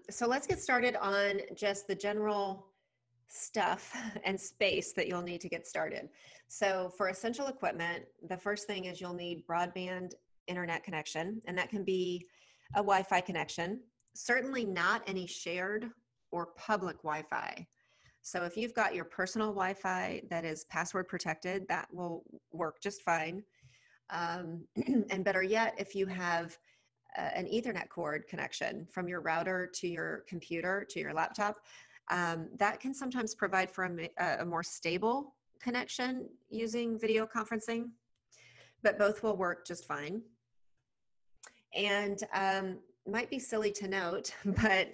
So let's get started on just the general stuff and space that you'll need to get started. So for essential equipment, the first thing is you'll need broadband internet connection, and that can be a Wi-Fi connection, certainly not any shared or public Wi-Fi. So if you've got your personal Wi-Fi that is password protected, that will work just fine. And better yet, if you have an Ethernet cord connection from your router to your computer, to your laptop, that can sometimes provide for a more stable connection using video conferencing, but both will work just fine. And might be silly to note, but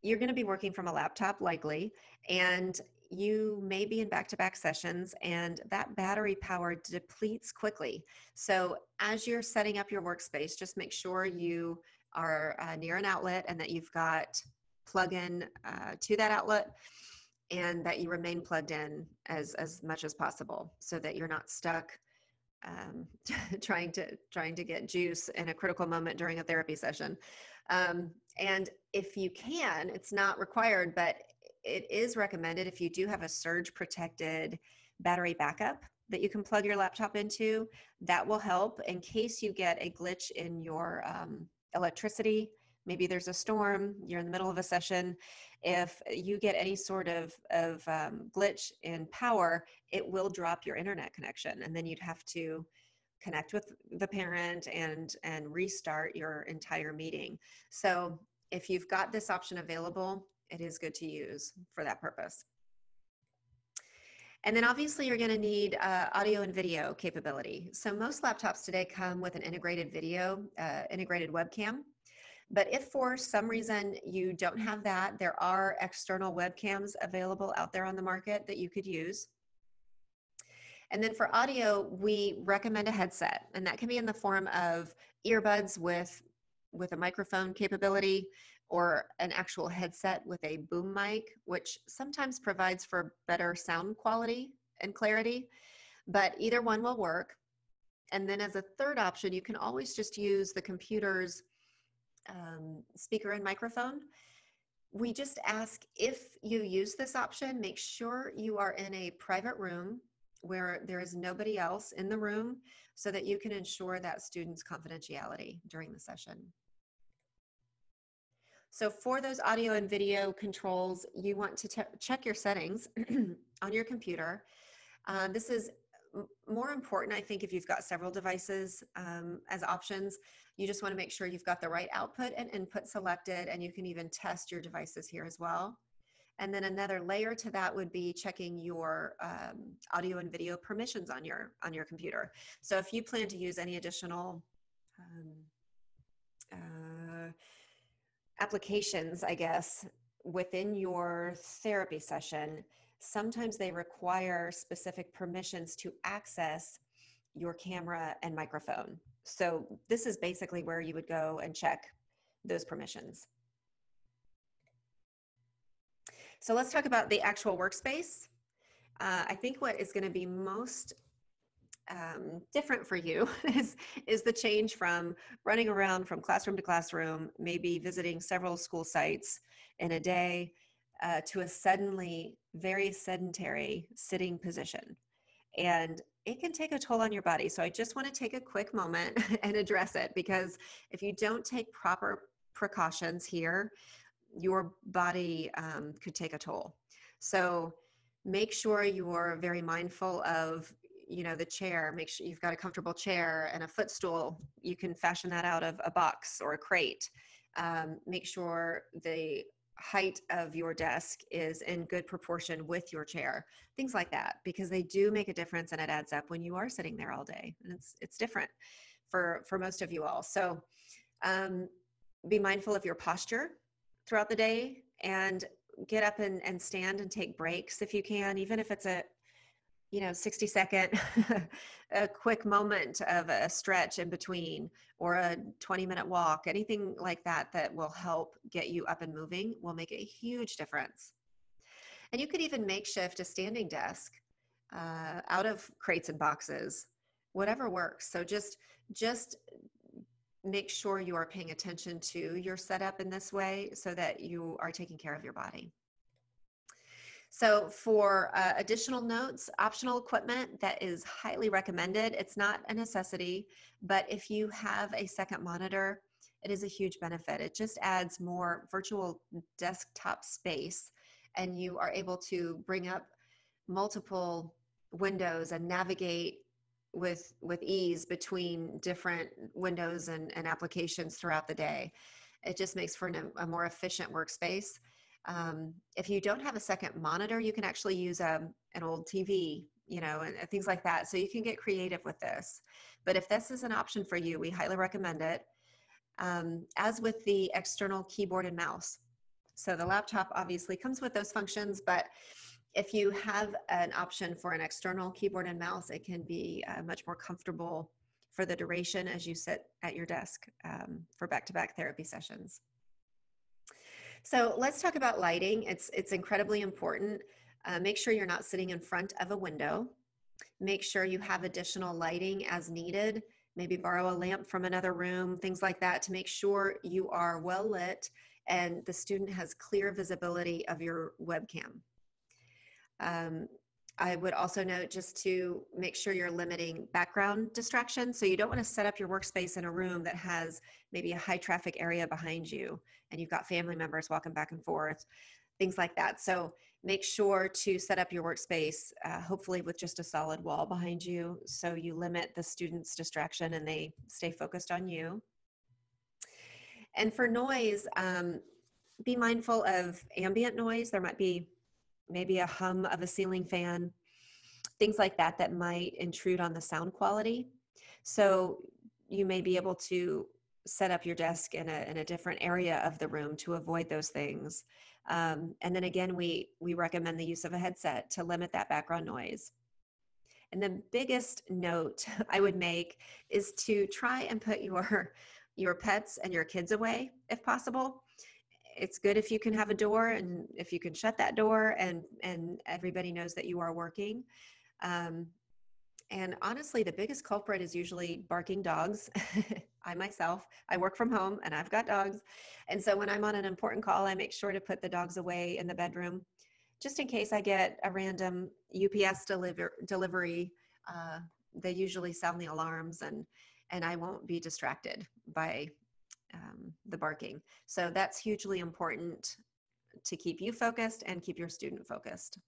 you're going to be working from a laptop likely, and you may be in back-to-back sessions, and that battery power depletes quickly. So as you're setting up your workspace, just make sure you are near an outlet and that you've got plug-in to that outlet, and that you remain plugged in as much as possible so that you're not stuck trying to get juice in a critical moment during a therapy session. And if you can, it's not required, but it is recommended if you do have a surge protected battery backup that you can plug your laptop into, that will help in case you get a glitch in your electricity. Maybe there's a storm, you're in the middle of a session. If you get any sort of glitch in power, it will drop your internet connection, and then you'd have to connect with the parent and restart your entire meeting. So if you've got this option available, it is good to use for that purpose. And then obviously you're going to need audio and video capability. So most laptops today come with an integrated video, integrated webcam. But if for some reason you don't have that, there are external webcams available out there on the market that you could use. And then for audio, we recommend a headset, and that can be in the form of earbuds with a microphone capability, or an actual headset with a boom mic, which sometimes provides for better sound quality and clarity, but either one will work. And then as a third option, you can always just use the computer's speaker and microphone. We just ask, if you use this option, make sure you are in a private room where there is nobody else in the room, so that you can ensure that student's confidentiality during the session. So for those audio and video controls, you want to check your settings on your computer. This is more important, I think, if you've got several devices as options. You just want to make sure you've got the right output and input selected, and you can even test your devices here as well. And then another layer to that would be checking your audio and video permissions on your computer. So if you plan to use any additional applications, I guess, within your therapy session, sometimes they require specific permissions to access your camera and microphone. So this is basically where you would go and check those permissions. So let's talk about the actual workspace. I think what is going to be most different for you is the change from running around from classroom to classroom, maybe visiting several school sites in a day, to a suddenly very sedentary sitting position. And it can take a toll on your body. So I just want to take a quick moment and address it, because if you don't take proper precautions here, your body could take a toll. So make sure you're very mindful of, the chair. Make sure you've got a comfortable chair and a footstool. You can fashion that out of a box or a crate. Make sure the height of your desk is in good proportion with your chair, things like that, because they do make a difference, and it adds up when you are sitting there all day, and it's different for most of you all. So be mindful of your posture throughout the day, and get up and stand and take breaks if you can, even if it's a 60-second a quick moment of a stretch in between, or a 20-minute walk. Anything like that will help get you up and moving will make a huge difference. And you could even makeshift a standing desk out of crates and boxes, whatever works. So just make sure you are paying attention to your setup in this way so that you are taking care of your body. So for additional notes, optional equipment that is highly recommended. It's not a necessity, but if you have a second monitor, it is a huge benefit. It just adds more virtual desktop space, and you are able to bring up multiple windows and navigate with ease between different windows and applications throughout the day. It just makes for a more efficient workspace. If you don't have a second monitor, you can actually use an old TV, you know, and things like that. So you can get creative with this. But if this is an option for you, we highly recommend it. As with the external keyboard and mouse. So the laptop obviously comes with those functions, but if you have an option for an external keyboard and mouse, it can be much more comfortable for the duration as you sit at your desk for back-to-back therapy sessions. So let's talk about lighting. It's incredibly important. Make sure you're not sitting in front of a window. Make sure you have additional lighting as needed. Maybe borrow a lamp from another room, things like that, to make sure you are well lit and the student has clear visibility of your webcam. I would also note just to make sure you're limiting background distraction. So you don't want to set up your workspace in a room that has maybe a high traffic area behind you and you've got family members walking back and forth, things like that. So make sure to set up your workspace, hopefully with just a solid wall behind you, so you limit the student's distraction and they stay focused on you. And for noise, be mindful of ambient noise. There might be maybe a hum of a ceiling fan, things like that that might intrude on the sound quality. So you may be able to set up your desk in a different area of the room to avoid those things. And then again, we recommend the use of a headset to limit that background noise. And the biggest note I would make is to try and put your pets and your kids away if possible. It's good if you can have a door and if you can shut that door and everybody knows that you are working. And honestly, the biggest culprit is usually barking dogs. I work from home and I've got dogs. And so when I'm on an important call, I make sure to put the dogs away in the bedroom, just in case I get a random UPS delivery. They usually sound the alarms and I won't be distracted by the barking. So that's hugely important to keep you focused and keep your student focused.